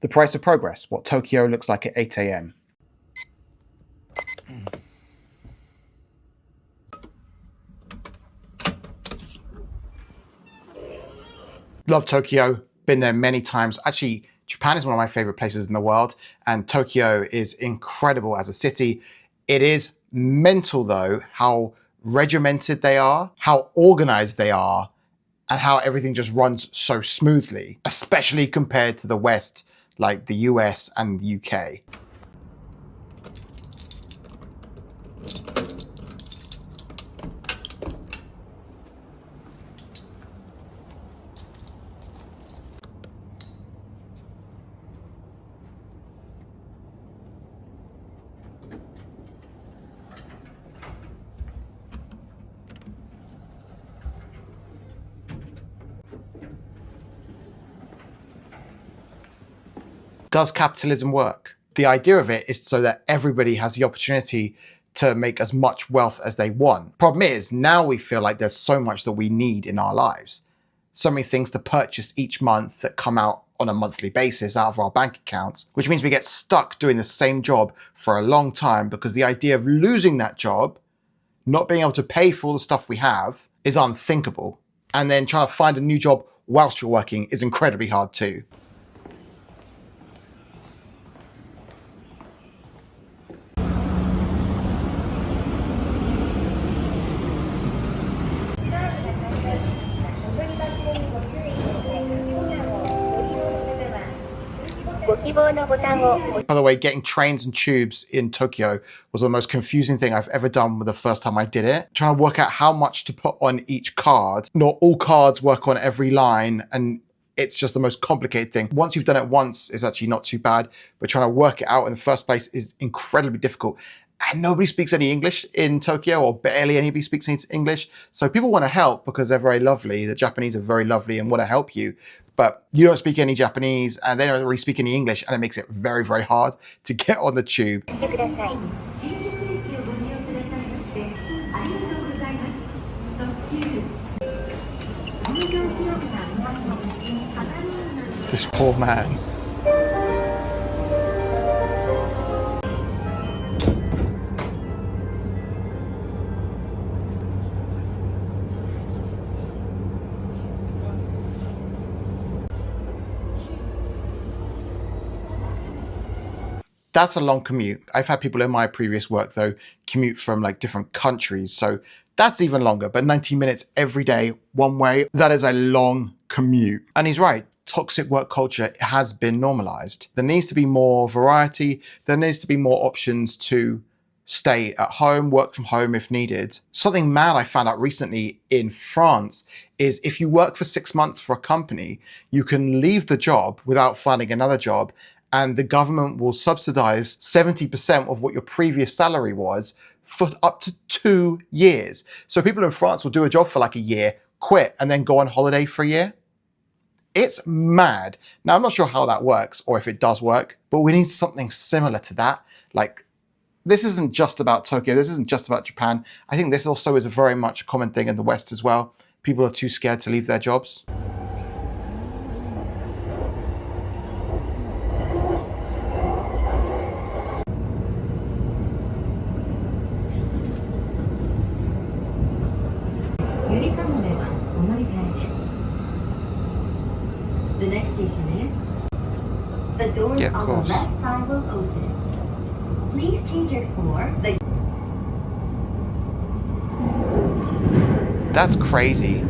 The Price of Progress, what Tokyo looks like at 8 a.m. Love Tokyo, been there many times. Actually, Japan is one of my favorite places in the world, and Tokyo is incredible as a city. It is mental though, how regimented they are, how organized they are, and how everything just runs so smoothly, especially compared to the West, like the US and the UK. Does capitalism work? The idea of it is so that everybody has the opportunity to make as much wealth as they want. Problem is, now we feel like there's so much that we need in our lives. So many things to purchase each month that come out on a monthly basis out of our bank accounts, which means we get stuck doing the same job for a long time because the idea of losing that job, not being able to pay for all the stuff we have, is unthinkable. And then trying to find a new job whilst you're working is incredibly hard too. By the way, getting trains and tubes in Tokyo was the most confusing thing I've ever done the first time I did it. Trying to work out how much to put on each card. Not all cards work on every line, and it's just the most complicated thing. Once you've done it once, it's actually not too bad, but trying to work it out in the first place is incredibly difficult. And nobody speaks any English in Tokyo, or barely anybody speaks any English. So people want to help because they're very lovely. The Japanese are very lovely and want to help you. But you don't speak any Japanese and they don't really speak any English, and it makes it very, very hard to get on the tube. This poor man. That's a long commute. I've had people in my previous work though commute from like different countries, so that's even longer. But 90 minutes every day, one way, that is a long commute. And he's right. Toxic work culture has been normalized. There needs to be more variety. There needs to be more options to stay at home, work from home if needed. Something mad I found out recently in France is if you work for 6 months for a company, you can leave the job without finding another job, and the government will subsidize 70% of what your previous salary was for up to 2 years. So people in France will do a job for like a year, quit, and then go on holiday for a year. It's mad. Now, I'm not sure how that works or if it does work, but we need something similar to that. Like, this isn't just about Tokyo. This isn't just about Japan. I think this also is a very much common thing in the West as well. People are too scared to leave their jobs. The next station is the doors Yeah, of on course. the left side will open. Please change it for the. That's crazy.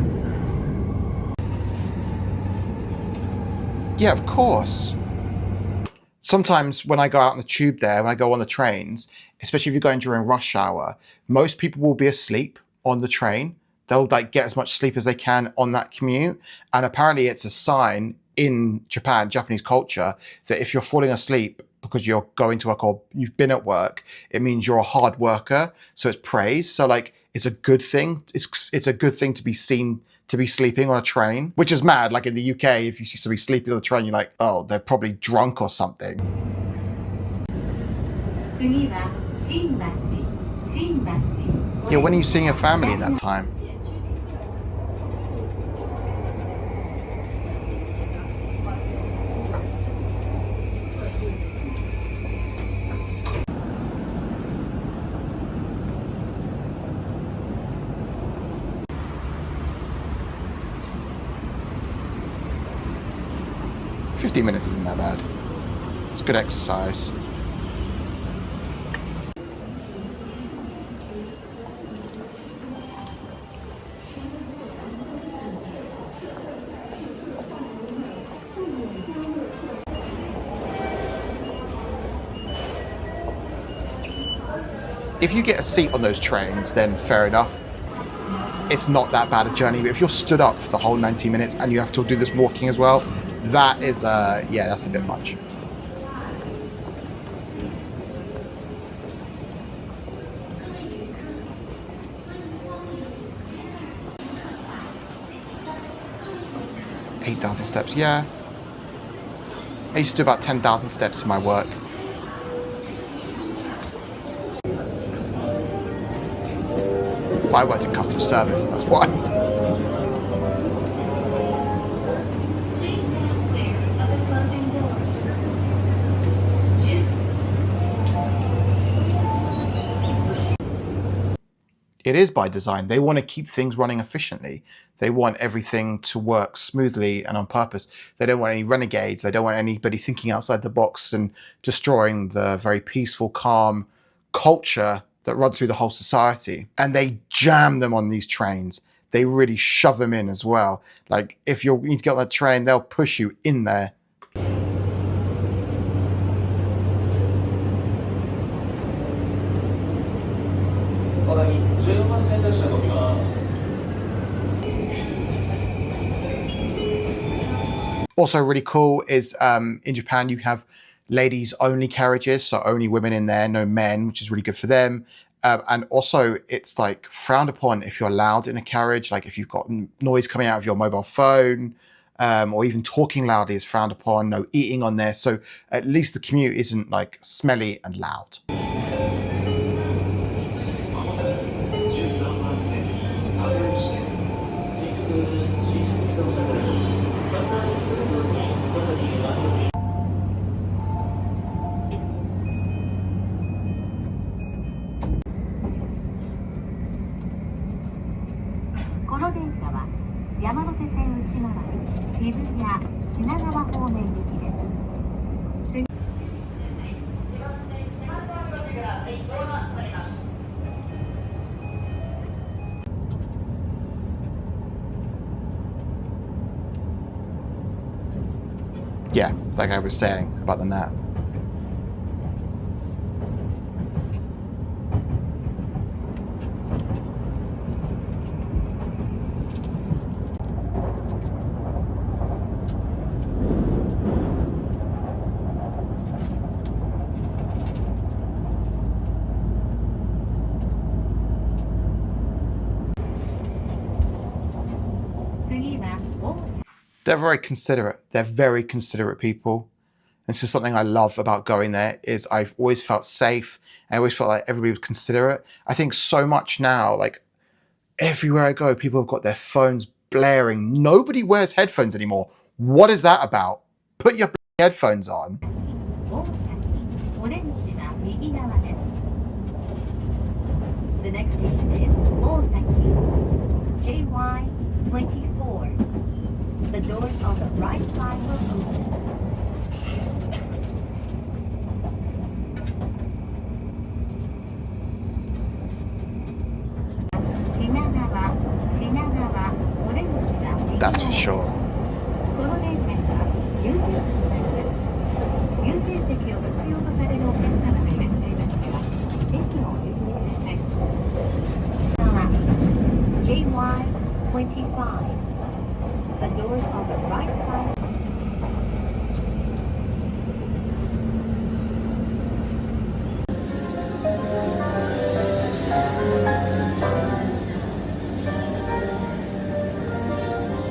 Yeah, of course. Sometimes when I go out on the tube there, when I go on the trains, especially if you're going during rush hour, most people will be asleep on the train. They'll like get as much sleep as they can on that commute. And apparently it's a sign in Japan, Japanese culture, that if you're falling asleep because you're going to work or you've been at work, it means you're a hard worker. So it's praise. So like, it's a good thing. It's a good thing to be seen to be sleeping on a train, which is mad. Like in the UK, if you see somebody sleeping on the train, you're like, oh, they're probably drunk or something. Yeah, when are you seeing your family in that time? 15 minutes isn't that bad. It's good exercise. If you get a seat on those trains, then fair enough. It's not that bad a journey, but if you're stood up for the whole 90 minutes and you have to do this walking as well, that is, yeah, that's a bit much. $8,000 steps, yeah. I used to do about 10,000 steps in my work. Well, I worked in customer service, that's why. Please stand clear of the closing doors. It is by design. They want to keep things running efficiently. They want everything to work smoothly and on purpose. They don't want any renegades. They don't want anybody thinking outside the box and destroying the very peaceful, calm culture that runs through the whole society. And they jam them on these trains. They really shove them in as well. Like, if you need to get on that train, they'll push you in there. Also really cool is in Japan you have ladies only carriages, so only women in there, no men, which is really good for them. And also it's like frowned upon if you're loud in a carriage, like if you've got noise coming out of your mobile phone, or even talking loudly is frowned upon, no eating on there. So at least the commute isn't like smelly and loud. Yeah, like I was saying about the nap. They're very considerate. They're very considerate people. This is something I love about going there, is I've always felt safe. I always felt like everybody was considerate. I think so much now, like everywhere I go, people have got their phones blaring. Nobody wears headphones anymore. What is that about? Put your headphones on. The next station is Osaki, JY24. The doors on the right side will open. That's for sure. JY25. The doors on the right side.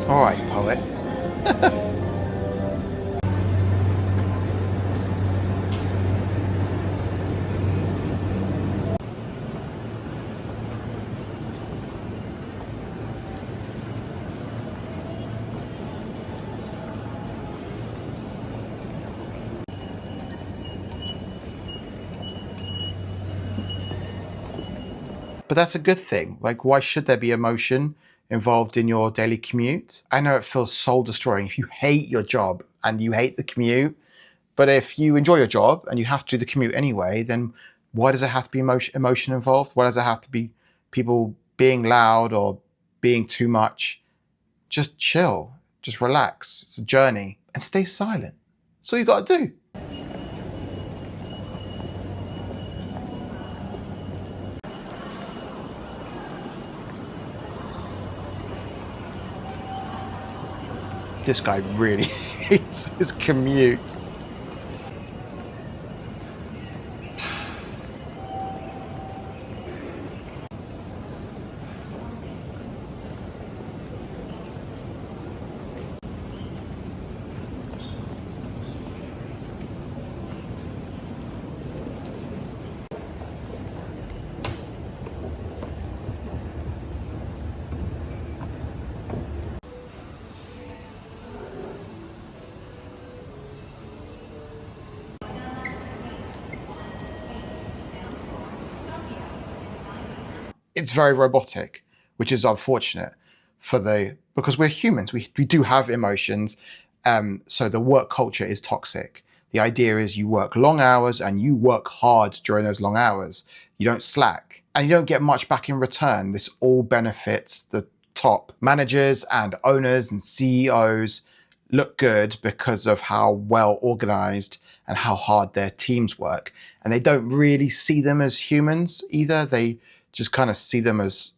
All right, poet. But that's a good thing. Like, why should there be emotion involved in your daily commute? I know it feels soul destroying. If you hate your job, and you hate the commute. But if you enjoy your job and you have to do the commute anyway, then why does it have to be emotion involved? Why does it have to be people being loud or being too much? Just chill, just relax. It's a journey, and stay silent. That's all you got to do. This guy really hates his commute. It's very robotic, which is unfortunate because we're humans. We do have emotions. So the work culture is toxic. The idea is you work long hours and you work hard during those long hours. You don't slack and you don't get much back in return. This all benefits the top managers and owners and CEOs look good because of how well organized and how hard their teams work. And they don't really see them as humans either. They just kind of see them as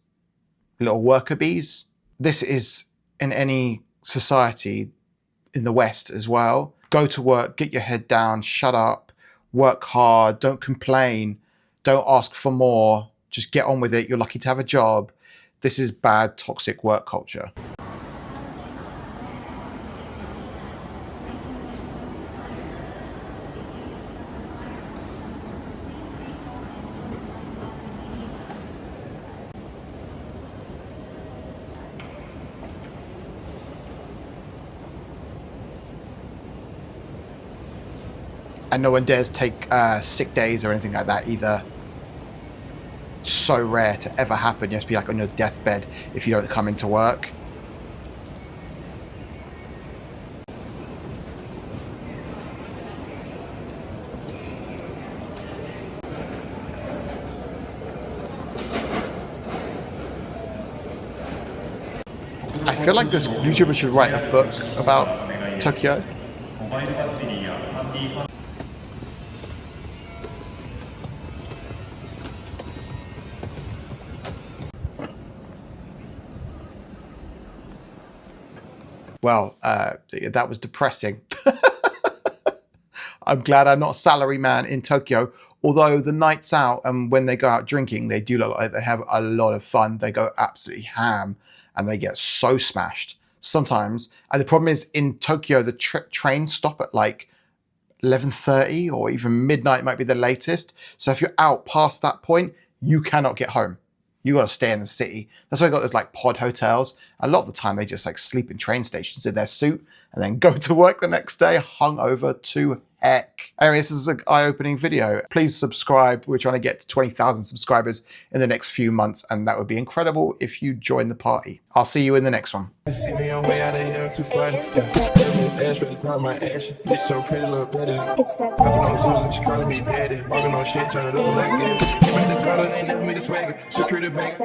little worker bees. This is in any society in the West as well. Go to work, get your head down, shut up, work hard, don't complain, don't ask for more, just get on with it. You're lucky to have a job. This is bad, toxic work culture. And no one dares take sick days or anything like that either. So rare to ever happen. You have to be like on your deathbed if you don't come into work. I feel like this YouTuber should write a book about Tokyo. Well, that was depressing. I'm glad I'm not a salary man in Tokyo, although the nights out and when they go out drinking, they do look like they have a lot of fun. They go absolutely ham and they get so smashed sometimes. And the problem is in Tokyo, the trains stop at like 11:30 or even midnight might be the latest. So if you're out past that point, you cannot get home. You got to stay in the city. That's why I got those like pod hotels. A lot of the time they just like sleep in train stations in their suit and then go to work the next day hungover to heck. Anyway, this is an eye-opening video. Please subscribe. We're trying to get to 20,000 subscribers in the next few months, and that would be incredible if you join the party. I'll see you in the next one. See me on way out of here too far. It's so pretty, look better. Nothing on Susan, she calling me daddy. Walking on shit, trying to look like this. Make the color, ain't never made a swagger. Security bank.